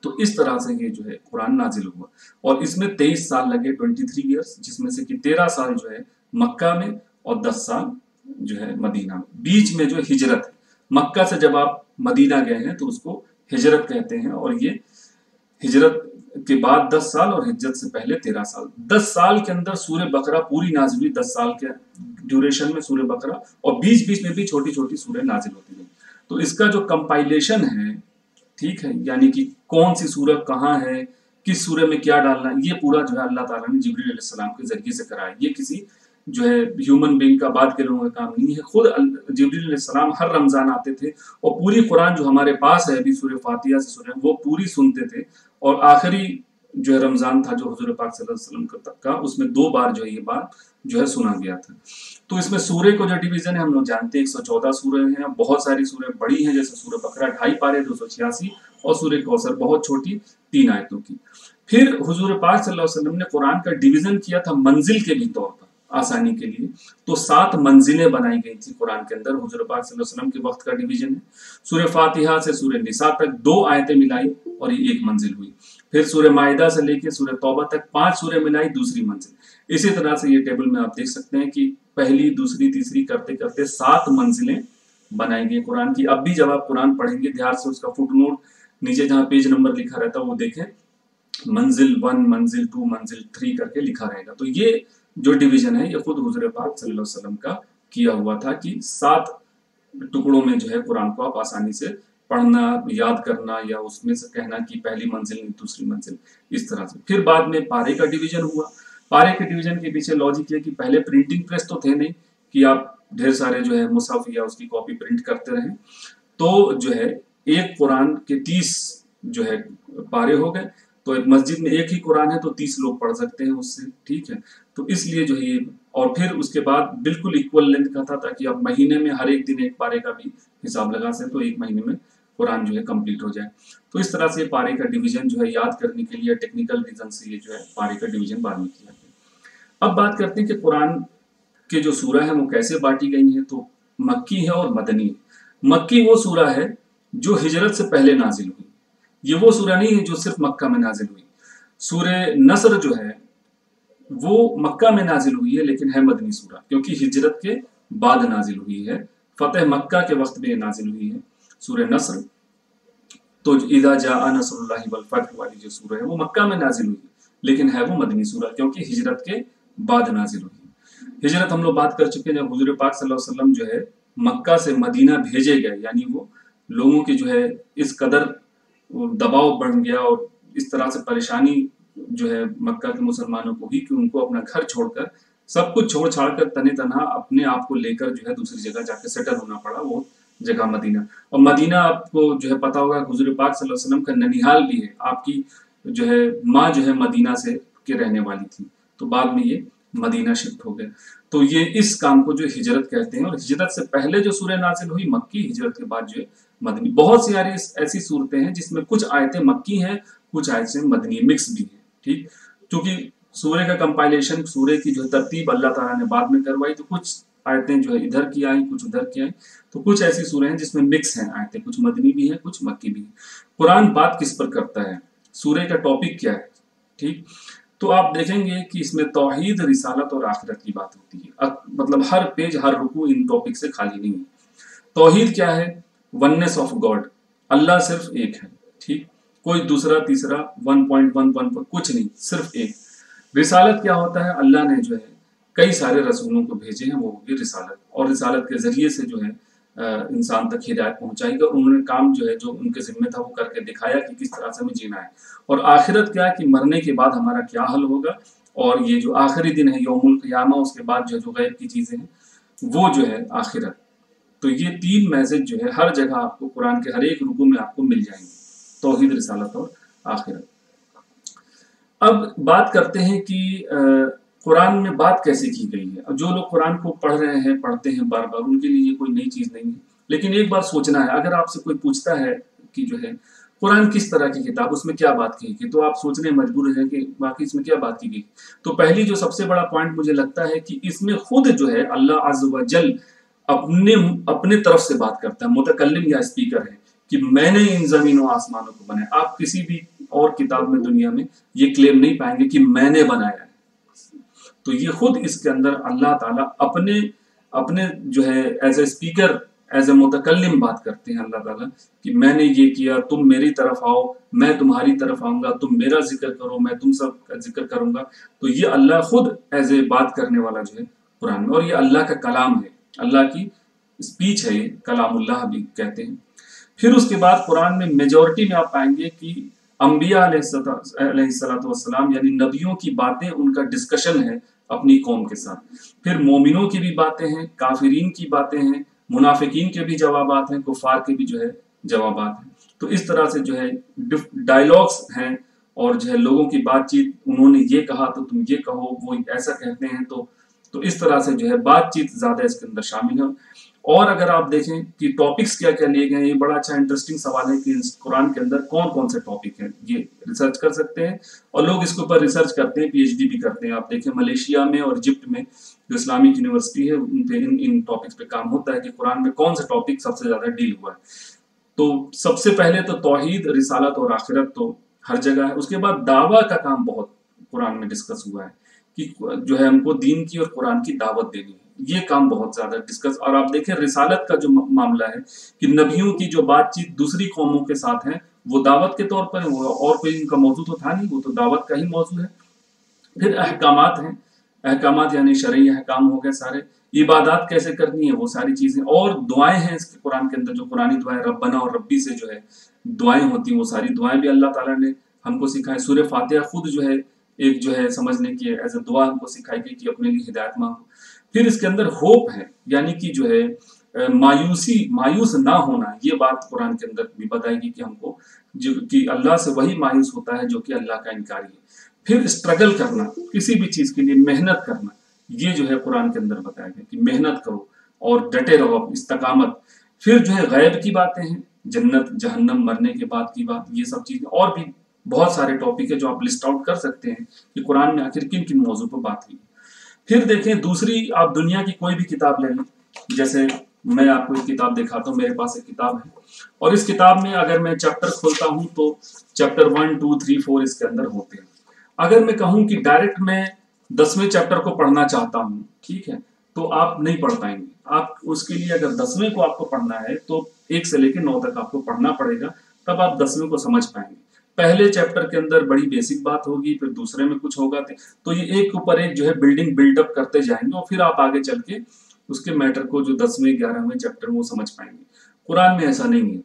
تو اس طرح سے یہ جو ہے قرآن نازل ہوا، اور اس میں 23 سال لگے، 23 ایئرس، جس میں سے کہ 13 سال جو ہے مکہ میں اور 10 سال جو ہے مدینہ میں. بیچ میں جو ہجرت ہے، مکہ سے جب آپ مدینہ گئے ہیں تو اس کو ہجرت کہتے ہیں. اور یہ ہجرت کے بعد 10 سال اور ہجرت سے پہلے 13 سال. 10 سال کے اندر سورہ بقرہ پوری نازل ہوئی. 10 سال کے ڈیوریشن میں سورہ بقرہ، اور بیچ بیچ میں بھی چھوٹی چھوٹی سورہ نازل ہوتی گئی. تو اس کا جو کمپائلیشن ہے، ٹھیک ہے، یعنی کہ کون سی سورہ کہاں ہے، کس سورہ میں کیا ڈالنا، یہ پورا جو ہے اللہ تعالیٰ نے جبریل علیہ السلام کے ذریعے سے کرایا. یہ کسی جو ہے ہیومن بینگ کا، بعد کے لوگوں کا کام نہیں ہے. خود جبریل علیہ السلام ہر رمضان آتے تھے اور پوری قرآن جو ہمارے پاس ہے ابھی سورہ فاتحہ سے سورہ، وہ پوری سنتے تھے. اور آخری جو ہے رمضان تھا جو حضور پاک صلی اللہ علیہ وسلم کا، اس میں 2 بار جو ہے یہ بات جو ہے سنا گیا تھا. تو اس میں سورہ کو جو ڈویژن ہے ہم لوگ جانتے ہیں 114 سورہ ہیں. بہت ساری سورہ بڑی ہیں، جیسے سورہ بقرہ 2.5 پارے 286، اور سورہ کوثر بہت چھوٹی 3 آیتوں کی. پھر حضور پاک صلی اللہ علیہ وسلم نے قرآن کا ڈویژن کیا تھا منزل کے بھی طور پر آسانی کے لیے. تو 7 منزلیں بنائی گئی تھی قرآن کے اندر. حضور پاک صلی اللہ علیہ وسلم کے وقت کا ڈویژن ہے. سورہ فاتحہ سے سورہ نساء تک 2 آیتیں ملائی اور یہ 1 منزل ہوئی. پھر سورہ مائدہ سے لے کے سورہ توبہ تک 5 سورہ ملائی، دوسری منزل. اسی طرح سے یہ ٹیبل میں آپ دیکھ سکتے ہیں کہ پہلی، دوسری، تیسری کرتے کرتے 7 منزلیں بنائی گئی قرآن کی. اب بھی جب آپ قرآن پڑھیں گے دھیان سے اس کا فٹ نوٹ نیچے جہاں پیج نمبر لکھا رہتا ہے وہ دیکھیں، منزل 1، منزل 2، منزل 3 کر کے لکھا رہے گا. تو یہ جو ڈویژن ہے یہ خود حضور پاک صلی اللہ علیہ وسلم کا کیا ہوا تھا کہ 7 ٹکڑوں میں جو ہے قرآن کو آپ آسانی سے پڑھنا، یاد کرنا، یا اس میں سے کہنا کہ پہلی منزل، دوسری منزل، اس طرح سے. پھر بعد میں پارے کا ڈویژن ہوا. پارے کے ڈویژن کے پیچھے لاجک یہ کہ پہلے پرنٹنگ پریس تو تھے نہیں کہ آپ ڈھیر سارے جو ہے مصحف یا اس کی کاپی پرنٹ کرتے رہیں. تو جو ہے ایک قرآن کے 30 جو ہے پارے ہو گئے. تو ایک مسجد میں ایک ہی قرآن ہے تو 30 لوگ پڑھ سکتے ہیں اس سے، ٹھیک ہے. تو اس لیے جو ہے یہ، اور پھر اس کے بعد بالکل ایکول لینتھ کا تھا تاکہ آپ مہینے میں ہر ایک دن ایک پارے کا بھی حساب لگا سکیں، تو ایک مہینے میں قرآن جو ہے کمپلیٹ ہو جائے. تو اس طرح سے پارے کا ڈویژن جو ہے یاد کرنے کے لیے ٹیکنیکل ریزن سے یہ جو ہے پارے کا ڈویژن بعد میں کیا گیا. اب بات کرتے ہیں کہ قرآن کے جو سورہ ہیں وہ کیسے بانٹی گئی ہیں. تو مکی ہے اور مدنی ہے. مکی وہ سورہ ہے جو ہجرت سے پہلے نازل ہوئی. یہ وہ سورہ نہیں ہے جو صرف مکہ میں نازل ہوئی. سورہ نصر جو ہے وہ مکہ میں نازل ہوئی ہے لیکن ہے مدنی سورہ، کیونکہ ہجرت کے بعد نازل ہوئی ہے. فتح مکہ کے وقت میں نازل ہوئی ہے سورہ نصر. تو اذا جاء نصر اللہ والفتح والی جو سورہ ہے وہ مکہ میں نازل ہوئی ہے لیکن ہے وہ مدنی سورہ کیونکہ ہجرت کے بعد نازل ہوئی. ہجرت ہم لوگ بات کر چکے ہیں. جب حضور پاک صلی اللہ علیہ وسلم جو ہے مکہ سے مدینہ بھیجے گئے، یعنی وہ لوگوں کی جو ہے اس قدر دباؤ بڑھ گیا اور اس طرح سے پریشانی جو ہے مکہ کے مسلمانوں کو ہوئی کہ ان کو اپنا گھر چھوڑ کر، سب کچھ چھوڑ چھاڑ کر تنہا تنہا اپنے آپ کو لے کر جو ہے دوسری جگہ جا کے سیٹل ہونا پڑا. وہ جگہ مدینہ. اور مدینہ آپ کو جو ہے پتا ہوگا حضور پاک صلی اللہ علیہ وسلم کا ننیحال بھی ہے. آپ کی جو ہے ماں جو ہے مدینہ سے کے رہنے والی تھی، تو بعد میں یہ مدینہ شفٹ ہو گئے. تو یہ اس کام کو جو ہجرت کہتے ہیں. اور ہجرت سے پہلے جو سورہ نازل ہوئی مکی، ہجرت کے بعد جو ہے مدنی. بہت سی ایسی صورتیں ہیں جس میں کچھ آیتیں مکی ہیں، کچھ آیتیں مدنی، مکس بھی ہیں، ٹھیک. چونکہ سورہ کا کمپائلیشن، سورہ کی جو ترتیب اللہ تعالیٰ نے بعد میں کروائی، تو کچھ آیتیں جو ہے ادھر کی آئیں، کچھ ادھر کی آئیں. تو کچھ ایسی سورہ ہیں جس میں مکس ہیں آیتیں، کچھ مدنی بھی ہیں، کچھ مکی بھی ہیں. قرآن بات کس پر کرتا ہے، سورہ کا ٹاپک کیا ہے، ٹھیک. تو آپ دیکھیں گے کہ اس میں توحید، رسالت اور آخرت کی بات ہوتی ہے. مطلب ہر پیج، ہر رکوع ان ٹاپک سے خالی نہیں ہے. توحید کیا ہے؟ وننس آف گاڈ، اللہ صرف ایک ہے، ٹھیک. کوئی دوسرا تیسرا 1.11 کچھ نہیں، صرف ایک. رسالت کیا ہوتا ہے؟ اللہ نے جو ہے کئی سارے رسولوں کو بھیجے ہیں، وہ ہوگی رسالت. اور رسالت کے ذریعے سے جو ہے انسان تک ہدایت پہنچائی گئی. انہوں نے کام جو ہے جو ان کے ذمہ تھا وہ کر کے دکھایا کہ کس طرح سے ہمیں جینا ہے. اور آخرت کیا ہے کہ مرنے کے بعد ہمارا کیا حل ہوگا. اور یہ جو آخری دن ہے یوم القیامہ، اس کے بعد جو غیب کی چیزیں ہیں وہ جو ہے آخرت. تو یہ 3 میسج جو ہے ہر جگہ آپ کو قرآن کے ہر ایک رکوع میں آپ کو مل جائیں گے، توحید، رسالت اور آخرت. اب بات کرتے ہیں کہ قرآن میں بات کیسے کی گئی ہے. جو لوگ قرآن کو پڑھ رہے ہیں، پڑھتے ہیں بار بار، ان کے لیے یہ کوئی نئی چیز نہیں ہے. لیکن ایک بار سوچنا ہے، اگر آپ سے کوئی پوچھتا ہے کہ جو ہے قرآن کس طرح کی کتاب، اس میں کیا بات کی گئی، تو آپ سوچنے مجبور ہیں کہ باقی اس میں کیا بات کی گئی. تو پہلی جو سب سے بڑا پوائنٹ مجھے لگتا ہے کہ اس میں خود جو ہے اللہ عز و جل اپنے طرف سے بات کرتا ہے. متکلم یا اسپیکر ہے کہ میں نے ان زمین و آسمانوں کو بنایا. آپ کسی بھی اور کتاب میں دنیا میں یہ کلیم نہیں پائیں گے کہ میں نے بنایا ہے. تو یہ خود اس کے اندر اللہ تعالیٰ اپنے جو ہے as a speaker, as a متکلم بات کرتے ہیں اللہ تعالیٰ کہ میں نے یہ کیا، تم میری طرف آؤ، میں تمہاری طرف آؤں گا، تم میرا ذکر کرو، میں تم سب کا ذکر کروں گا. تو یہ اللہ خود ایز اے بات کرنے والا جو ہے قرآن میں، اور یہ اللہ کا کلام ہے، اللہ کی اسپیچ ہے، یہ کلام اللہ بھی کہتے ہیں. پھر اس کے بعد قرآن میں میجورٹی میں آپ پائیں گے کہ انبیاء علیہ السلام یعنی نبیوں کی باتیں، ان کا ڈسکشن ہے اپنی قوم کے ساتھ. پھر مومنوں کی بھی باتیں ہیں، کافرین کی باتیں ہیں، منافقین کے بھی جوابات ہیں، کفار کے بھی جو ہے جوابات ہیں. تو اس طرح سے جو ہے ڈائلاگس ہیں، اور جو ہے لوگوں کی بات چیت، انہوں نے یہ کہا تو تم یہ کہو، وہ ایسا کہتے ہیں، تو اس طرح سے جو ہے بات چیت زیادہ اس کے اندر شامل ہے. اور اگر آپ دیکھیں کہ ٹاپکس کیا کیا لیے گئے ہیں، یہ بڑا اچھا انٹرسٹنگ سوال ہے کہ قرآن کے اندر کون کون سے ٹاپک ہیں، یہ ریسرچ کر سکتے ہیں، اور لوگ اس کے اوپر ریسرچ کرتے ہیں، پی ایچ ڈی بھی کرتے ہیں. آپ دیکھیں ملیشیا میں اور ایجپٹ میں جو اسلامک یونیورسٹی ہے، ان پہ ان ٹاپکس پہ کام ہوتا ہے کہ قرآن میں کون سے ٹاپک سب سے زیادہ ڈیل ہوا ہے. تو سب سے پہلے تو توحید، رسالت اور آخرت تو ہر جگہ ہے. اس کے بعد دعویٰ کا کام بہت قرآن میں ڈسکس ہوا ہے کہ جو ہے ہم کو دین کی اور قرآن کی دعوت دینی ہے، یہ کام بہت زیادہ ڈسکس. اور آپ دیکھیں رسالت کا جو معاملہ ہے کہ نبیوں کی جو بات چیت دوسری قوموں کے ساتھ ہیں، وہ دعوت کے طور پر ہے، وہ اور کوئی ان کا موضوع تو تھا نہیں، وہ تو دعوت کا ہی موضوع ہے. پھر احکامات ہیں، احکامات یعنی شرعی احکام ہو گئے سارے. عبادات کیسے کرنی ہے وہ ساری چیزیں، اور دعائیں ہیں اس کے قرآن کے اندر، جو قرآنی دعائیں ربنا اور ربی سے جو ہے دعائیں ہوتی ہیں، وہ ساری دعائیں بھی اللہ تعالیٰ نے ہم کو سکھائے. سورہ فاتحہ خود جو ہے ایک جو ہے سمجھنے کی ایز اے دعا ہم کو سکھائی گئی کہ اپنے لیے ہدایت مانگو. پھر اس کے اندر ہوپ ہے، یعنی کہ جو ہے مایوس نہ ہونا، یہ بات قرآن کے اندر بھی بتائے گی کہ ہم کو کہ اللہ سے وہی مایوس ہوتا ہے جو کہ اللہ کا انکاری ہے. پھر اسٹرگل کرنا، کسی بھی چیز کے لیے محنت کرنا، یہ جو ہے قرآن کے اندر بتایا گیا کہ محنت کرو اور ڈٹے رہو، استقامت. پھر جو ہے غیب کی باتیں ہیں، جنت جہنم، مرنے کے بعد کی بات، یہ سب چیزیں. اور بھی بہت سارے ٹاپک ہے جو آپ لسٹ آؤٹ کر سکتے ہیں کہ قرآن میں آخر کن کن موضوع پر بات ہوئی. پھر دیکھیں دوسری، آپ دنیا کی کوئی بھی کتاب لے لیں، جیسے میں آپ کو ایک کتاب دکھاتا ہوں، میرے پاس ایک کتاب ہے، اور اس کتاب میں اگر میں چیپٹر کھولتا ہوں تو چیپٹر 1 2 3 4 اس کے اندر ہوتے ہیں. اگر میں کہوں کہ ڈائریکٹ میں 10ویں چیپٹر کو پڑھنا چاہتا ہوں، ٹھیک ہے، تو آپ نہیں پڑھ پائیں گے. آپ اس کے لیے اگر 10ویں کو آپ کو پڑھنا ہے تو 1 سے لے کے 9 تک آپ کو پڑھنا پڑے گا، تب آپ 10ویں کو سمجھ پائیں گے. پہلے چیپٹر کے اندر بڑی بیسک بات ہوگی، پھر دوسرے میں کچھ ہوگا، تو یہ ایک اوپر ایک جو ہے بلڈنگ بلڈ اپ کرتے جائیں گے، اور پھر آپ آگے چل کے اس کے میٹر کو جو 10ویں 11ویں چیپٹر وہ سمجھ پائیں گے. قرآن میں ایسا نہیں ہے.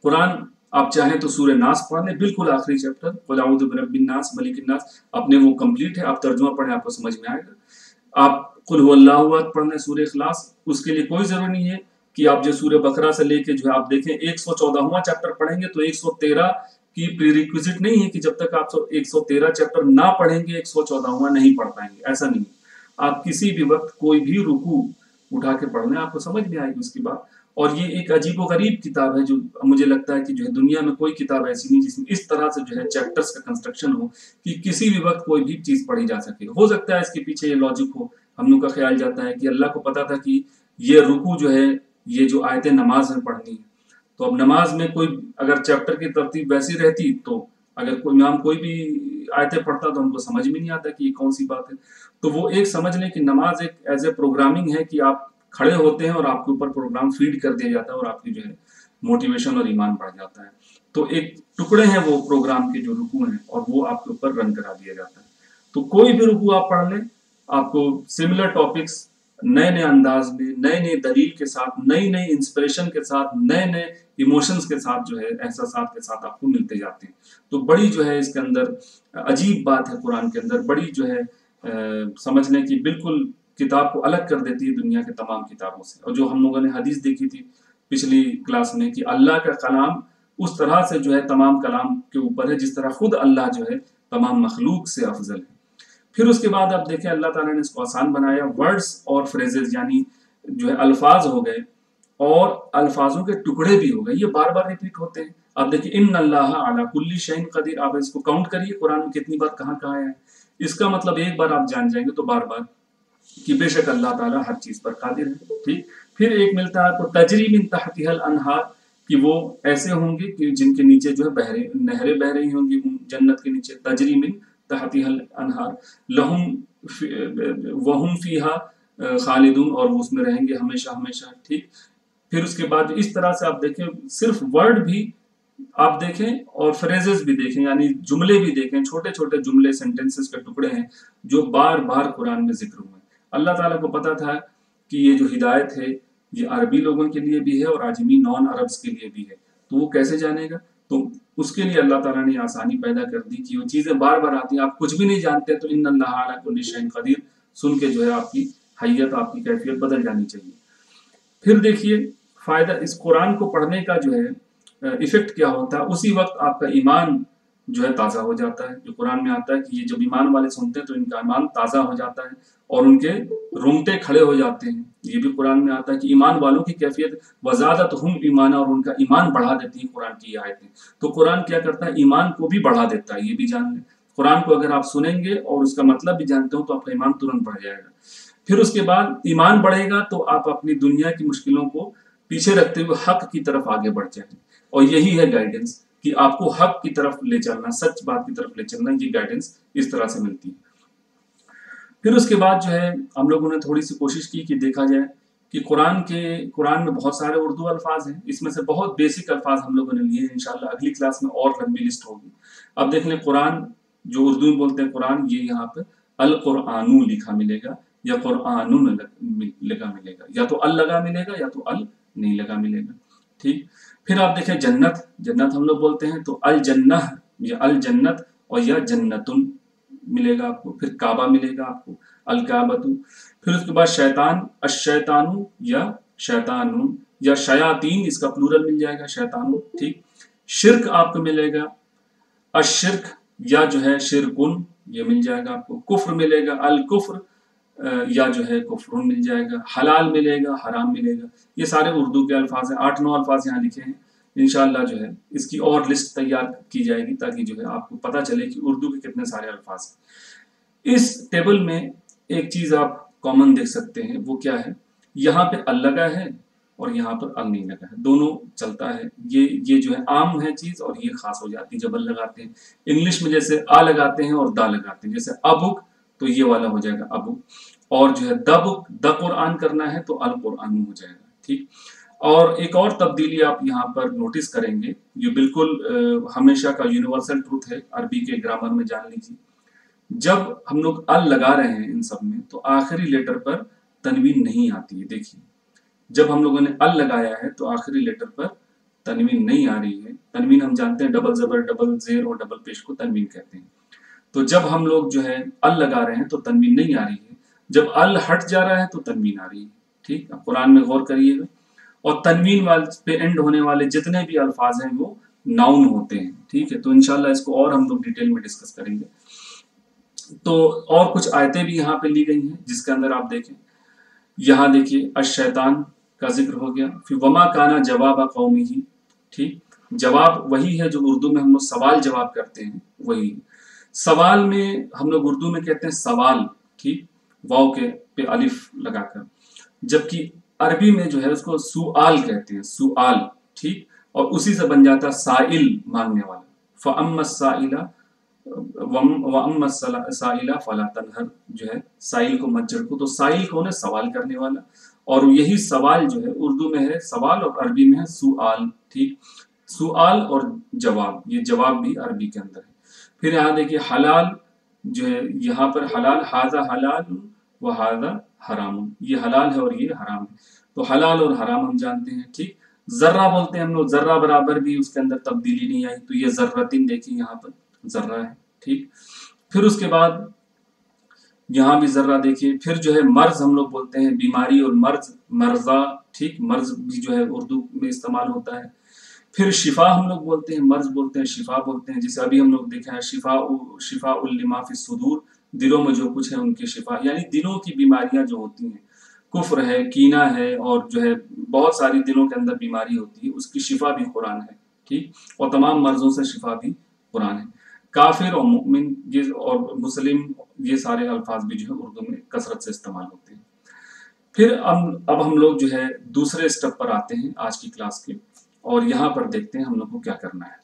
قرآن آپ چاہیں تو سورہ ناس پڑھ لیں، بالکل آخری چیپٹر، قل اعوذ برب الناس ملک الناس، اپنے وہ کمپلیٹ ہے، آپ ترجمہ پڑھیں آپ کو سمجھ میں آئے گا. آپ قل هو اللہ احد پڑھ لیں، سورہ اخلاص، اس کے لیے کوئی ضروری نہیں ہے کہ آپ جو سورہ بقرہ سے لے کے جو ہے آپ دیکھیں 114واں چیپٹر پڑھیں گے تو 113 کی پری ریکویزٹ نہیں ہے کہ جب تک آپ 113 چیپٹر نہ پڑھیں گے 114واں نہیں پڑھ پائیں گے، ایسا نہیں. آپ کسی بھی وقت کوئی بھی رکوع اٹھا کے پڑھ لیں، آپ کو سمجھ میں آئے گی اس کی بات. اور یہ ایک عجیب و غریب کتاب ہے، جو مجھے لگتا ہے کہ جو ہے دنیا میں کوئی کتاب ایسی نہیں جس میں اس طرح سے جو ہے چیپٹرز کا کنسٹرکشن ہو کہ کسی بھی وقت کوئی بھی چیز پڑھی جا سکے. ہو سکتا ہے اس کے پیچھے یہ لاجک ہو، ہم لوگ کا خیال جاتا ہے کہ اللہ کو پتا تھا کہ یہ رکوع جو ہے یہ جو آیتیں نماز میں پڑھنی ہے، تو اب نماز میں کوئی اگر چیپٹر کی ترتیب ویسی رہتی تو اگر کوئی امام کوئی بھی آیتیں پڑھتا تو ہم کو سمجھ میں نہیں آتا کہ یہ کون سی بات ہے. تو وہ ایک سمجھ لیں کہ نماز ایک ایز اے پروگرامنگ ہے کہ آپ کھڑے ہوتے ہیں اور آپ کے اوپر پروگرام فیڈ کر دیا جاتا ہے اور آپ کی جو ہے موٹیویشن اور ایمان بڑھ جاتا ہے. تو ایک ٹکڑے ہیں وہ پروگرام کے جو رکوع ہیں اور وہ آپ کے اوپر رن کرا دیا جاتا ہے. تو کوئی بھی رکوع آپ پڑھ لیں، آپ کو سملر ٹاپکس نئے نئے انداز میں، نئے نئے دلیل کے ساتھ، نئی نئی انسپریشن کے ساتھ، نئے نئے ایموشنز کے ساتھ جو ہے احساسات کے ساتھ آپ کو ملتے جاتے ہیں. تو بڑی جو ہے اس کے اندر عجیب بات ہے قرآن کے اندر، بڑی جو ہے سمجھنے کی بالکل کتاب کو الگ کر دیتی ہے دنیا کے تمام کتابوں سے. اور جو ہم لوگوں نے حدیث دیکھی تھی پچھلی کلاس میں کہ اللہ کا کلام اس طرح سے جو ہے تمام کلام کے اوپر ہے جس طرح خود اللہ جو ہے تمام مخلوق سے افضل ہے. پھر اس کے بعد آپ دیکھیں اللہ تعالیٰ نے اس کو آسان بنایا، ورڈز اور فریزز یعنی جو ہے الفاظ ہو گئے اور الفاظوں کے ٹکڑے بھی ہو گئے، یہ بار بار ریپیٹ ہوتے ہیں. آپ دیکھیں ان اللہ علی کل شیء قدیر، آپ اس کو کاؤنٹ کریے قرآن میں کتنی بار کہاں کہاں ہے. اس کا مطلب ایک بار آپ جان جائیں گے تو بار بار کہ بے شک اللہ تعالیٰ ہر چیز پر قادر ہے. ٹھیک. پھر ایک ملتا ہے آپ کو تجری من تحتها الانہار، کہ وہ ایسے ہوں گے کہ جن کے نیچے جو ہے نہریں بہ رہی ہوں گی جنت کے نیچے، تجری من تحتها الانہار لہم وہم فیہا خالدون، اور وہ اس میں رہیں گے ہمیشہ ہمیشہ. ٹھیک. پھر اس کے بعد اس طرح سے آپ دیکھیں صرف ورڈ بھی آپ دیکھیں اور فریزز بھی دیکھیں، یعنی جملے بھی دیکھیں، چھوٹے چھوٹے جملے سینٹنسز کے ٹکڑے ہیں جو بار بار قرآن میں ذکر ہوئے. اللہ تعالیٰ کو پتا تھا کہ یہ جو ہدایت ہے یہ عربی لوگوں کے لیے بھی ہے اور عجمی نان عربس کے لیے بھی ہے، تو وہ کیسے جانے گا؟ تو اس کے لیے اللہ تعالیٰ نے آسانی پیدا کر دی کہ وہ چیزیں بار بار آتی ہیں، آپ کچھ بھی نہیں جانتے تو ان اللہ علی کل شیء قدیر سن کے جو ہے آپ کی حیت، آپ کی کیفیت بدل جانی چاہیے. پھر دیکھیے فائدہ اس قرآن کو پڑھنے کا جو ہے ایفیکٹ کیا ہوتا ہے، اسی وقت آپ کا ایمان جو ہے تازہ ہو جاتا ہے. جو قرآن میں آتا ہے کہ یہ جب ایمان والے سنتے ہیں تو ان کا ایمان تازہ ہو جاتا ہے اور ان کے رونگٹے کھڑے ہو جاتے ہیں. یہ بھی قرآن میں آتا ہے کہ ایمان والوں کی کیفیت وزادتہم ایمانا، اور ان کا ایمان بڑھا دیتی ہیں قرآن کی آیتیں. تو قرآن کیا کرتا ہے؟ ایمان کو بھی بڑھا دیتا ہے. یہ بھی جان لیں قرآن کو اگر آپ سنیں گے اور اس کا مطلب بھی جانتے ہو تو آپ کا ایمان ترنت بڑھ جائے گا. پھر اس کے بعد ایمان بڑھے گا تو آپ اپنی دنیا کی مشکلوں کو پیچھے رکھتے ہوئے حق کی طرف آگے بڑھ جائیں. اور یہی ہے گائیڈنس کہ آپ کو حق کی طرف لے چلنا، سچ بات کی طرف لے چلنا، یہ گائیڈنس اس طرح سے ملتی ہے. پھر اس کے بعد جو ہے ہم لوگوں نے تھوڑی سی کوشش کی کہ دیکھا جائے کہ قرآن میں بہت سارے اردو الفاظ ہیں، اس میں سے بہت بیسک الفاظ ہم لوگوں نے لیے ہیں. انشاءاللہ اگلی کلاس میں اور لمبی لسٹ ہوگی. اب دیکھ لیں قرآن جو اردو میں بولتے ہیں قرآن، یہ یہاں پہ القرآن لکھا ملے گا یا قرآن لگا ملے گا، یا تو ال لگا ملے گا یا تو ال نہیں لگا ملے گا. ٹھیک. پھر آپ دیکھیں جنت ہم لوگ بولتے ہیں تو الجنہ یا الجنت اور یا جنتن ملے گا آپ کو. پھر کعبہ ملے گا آپ کو، الکعبۃ. پھر اس کے بعد شیطان، الشیطان یا شیطانون یا شیاطین، اس کا پلورل مل جائے گا شیطان. ٹھیک. شرک آپ کو ملے گا الشرک یا جو ہے شرکن، یہ مل جائے گا آپ کو. کفر ملے گا الکفر یا جو ہے کفرون مل جائے گا. حلال ملے گا، حرام ملے گا. یہ سارے اردو کے الفاظ ہیں. 8-9 الفاظ یہاں لکھے ہیں. انشاءاللہ جو ہے اس کی اور لسٹ تیار کی جائے گی تاکہ جو ہے آپ کو پتہ چلے کہ اردو کے کتنے سارے الفاظ ہیں. اس ٹیبل میں ایک چیز آپ کامن دیکھ سکتے ہیں، وہ کیا ہے؟ یہاں پہ ال لگا ہے اور یہاں پر ال نہیں لگا ہے، دونوں چلتا ہے. یہ جو ہے عام ہے چیز اور یہ خاص ہو جاتی ہے جب ال لگاتے ہیں. انگلش میں جیسے آ لگاتے ہیں اور دا لگاتے ہیں، جیسے ابک تو یہ والا ہو جائے گا ابو، اور جو ہے دبک دا قرآن کرنا ہے تو القرآن ہو جائے گا. ٹھیک. اور ایک اور تبدیلی آپ یہاں پر نوٹس کریں گے، یہ بالکل ہمیشہ کا یونیورسل ٹروتھ ہے عربی کے گرامر میں، جان لیجیے. جب ہم لوگ ال لگا رہے ہیں ان سب میں تو آخری لیٹر پر تنوین نہیں آتی ہے. دیکھیے جب ہم لوگوں نے ال لگایا ہے تو آخری لیٹر پر تنوین نہیں آ رہی ہے. تنوین ہم جانتے ہیں ڈبل زبر، ڈبل زیر اور ڈبل پیش کو تنوین کہتے ہیں. تو جب ہم لوگ جو ہے ال لگا رہے ہیں تو تنوین نہیں آ رہی ہے، جب ال ہٹ جا رہا ہے تو تنوین آ رہی ہے. ٹھیک. اب قرآن میں غور کریے گا. اور تنوین پہ اینڈ ہونے والے جتنے بھی الفاظ ہیں وہ ناؤن ہوتے ہیں. ٹھیک ہے. تو انشاءاللہ اس کو اور ہم لوگ ڈیٹیل میں ڈسکس کریں گے. تو اور کچھ آیتیں بھی یہاں پہ لی گئی ہیں جس کے اندر آپ دیکھیں، یہاں دیکھیے الشیطان کا ذکر ہو گیا. پھر وما کانا جواب قومہ. ٹھیک. جواب وہی ہے جو اردو میں ہم لوگ سوال جواب کرتے ہیں، وہی سوال میں ہم لوگ اردو میں کہتے ہیں سوال. ٹھیک. واو کے پہ الف لگا کر، جبکہ عربی میں جو ہے اس کو سؤال کہتے ہیں، سؤال. ٹھیک. اور اسی سے بن جاتا سائل، مانگنے والا. فَأَمَّا السَّائِلَ وَأَمَّا السَّائِلَ فَلَا تَنْهَرْ، جو ہے سائل کو مت جھڑکو. تو سائل کون ہے؟ سوال کرنے والا. اور یہی سوال جو ہے اردو میں ہے سوال اور عربی میں ہے سؤال. ٹھیک. سؤال اور جواب، یہ جواب بھی عربی کے اندر ہے. پھر یہاں دیکھیے حلال جو ہے، یہاں پر حلال ھذا حلال و ھذا حرام، یہ حلال ہے اور یہ حرام ہے. تو حلال اور حرام ہم جانتے ہیں. ٹھیک. ذرہ بولتے ہیں ہم لوگ، ذرہ برابر بھی اس کے اندر تبدیلی نہیں آئی تو یہ ذرتن دیکھیں یہاں پر ذرہ ہے. ٹھیک. پھر اس کے بعد یہاں بھی ذرہ دیکھیے. پھر جو ہے مرض ہم لوگ بولتے ہیں بیماری اور مرض، مرضا. ٹھیک. مرض بھی جو ہے اردو میں استعمال ہوتا ہے. پھر شفا ہم لوگ بولتے ہیں، مرض بولتے ہیں، شفا بولتے ہیں. جیسے ابھی ہم لوگ دیکھا ہے شفاء لما فی الصدور، دلوں میں جو کچھ ہے ان کے شفا، یعنی دلوں کی بیماریاں جو ہوتی ہیں، کفر ہے، کینہ ہے، اور جو ہے بہت ساری دلوں کے اندر بیماری ہوتی ہے، اس کی شفا بھی قرآن ہے. ٹھیک. اور تمام مرضوں سے شفا بھی قرآن ہے. کافر اور مومن اور مسلم، یہ سارے الفاظ بھی جو ہے اردو میں کثرت سے استعمال ہوتے ہیں. پھر اب ہم لوگ جو ہے دوسرے اسٹیپ پر آتے ہیں آج کی کلاس کے، اور یہاں پر دیکھتے ہیں ہم لوگ کو کیا کرنا ہے.